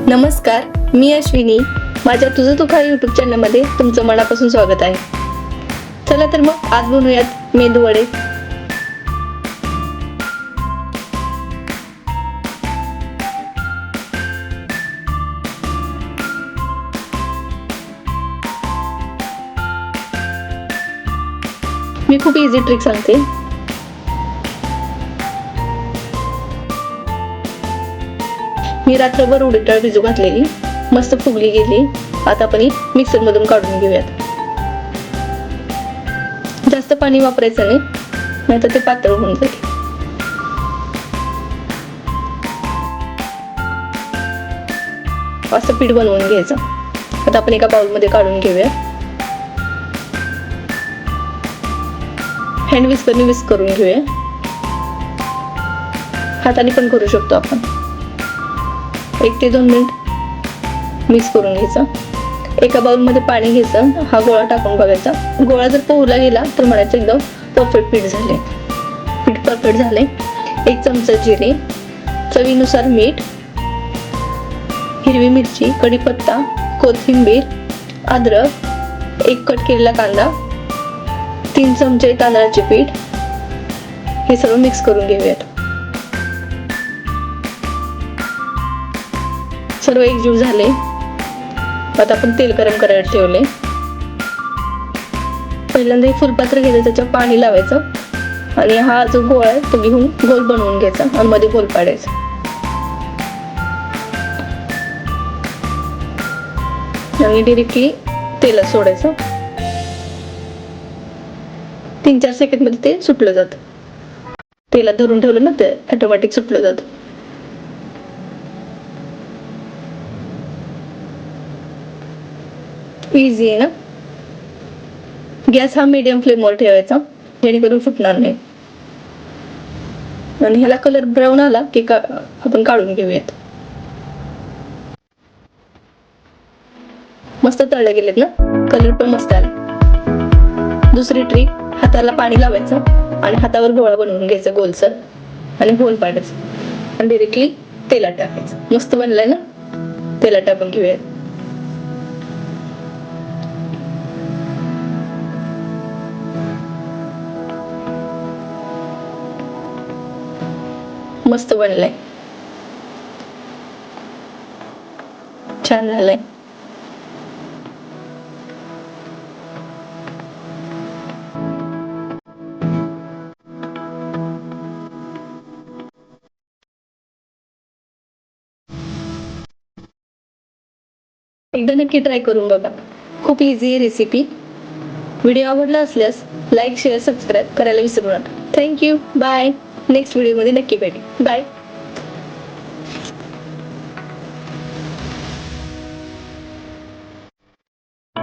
नमस्कार, मी अश्विनी. माझ्या तुझं तू खा यूट्यूब चॅनलमध्ये तुमचं मनापासून स्वागत आहे. चला तर मग आज बनवूयात मेदू वडे. मी खूप इझी ट्रिक सांगते. मी रात्रभर उडीद डाळ भिजू घातलेली, मस्त फुगली गेली. आता आपण मिक्सर मधून काढून घेऊयात. जास्त पाणी वापरायचं नाही, नाहीतर ते पातळ होऊन जाईल. असं पीठ बनवून घ्यायचं. आता आपण एका बाउल मध्ये काढून घेऊया. हँड विस्करने विस्क करून घेऊया. हाताने पण करू शकतो आपण. 1 ते 2 मिनिट मिक्स करून घ्यायचं. एका बाउल मध्ये पाणी घ्यायचं. हा गोळा टाकून बघायचा. गोळा जर पोहला गेला तर म्हणायचं एकदम परफेक्ट पीठ झाले. पीठ परफेक्ट झाले. 1 चमचा जिरे, चवीनुसार मीठ, हिरवी मिरची, कढीपत्ता, कोथिंबीर, अद्रक, 1 कट केलेला कांदा, 3 चमचे तांदळाचे पीठ. हे सर्व मिक्स करून घेऊयात. सर्व एकजीव झाले. आता आपण तेल गरम करायला ठेवले. पहिल्यांदा एक फुलपात्र घ्यायचं, त्याच्यावर पाणी लावायचं आणि हा जो गोळा आहे तो घेऊन गोल बनवून घ्यायचा आणि मध्ये गोल पाडायचा. आणि डिरेक्टली तेलात सोडायचं. 3-4 सेकंड मध्ये ते सुटलं जातं. तेलात धरून ठेवलं ना ते ऑटोमॅटिक सुटलं जातं. इझी आहे ना. गॅस हा मीडियम फ्लेमवर ठेवायचा, जेणेकरून फुटणार नाही. आणि ह्याला कलर ब्राऊन आला की आपण काढून घेऊयात. मस्त तळले गेलेत ना. कलर पण मस्त आला. दुसरी ट्रिक, हाताला पाणी लावायचं आणि हातावर गोळा बनवून घ्यायचा गोलसर आणि गोल पाडायचं आणि डिरेक्टली तेलात टाकायचं. मस्त बनलाय ना. तेलात टाकून घेऊयात. मस्त बनलंय. छान झालंय. एकदा नक्की ट्राय करून बघा. खूप इझी आहे रेसिपी. व्हिडिओ आवडला असल्यास लाईक, शेअर, सबस्क्राईब करायला विसरू नका. थँक्यू. बाय. नेक्स्ट व्हिडिओ मध्ये नक्की भेटू. बाय.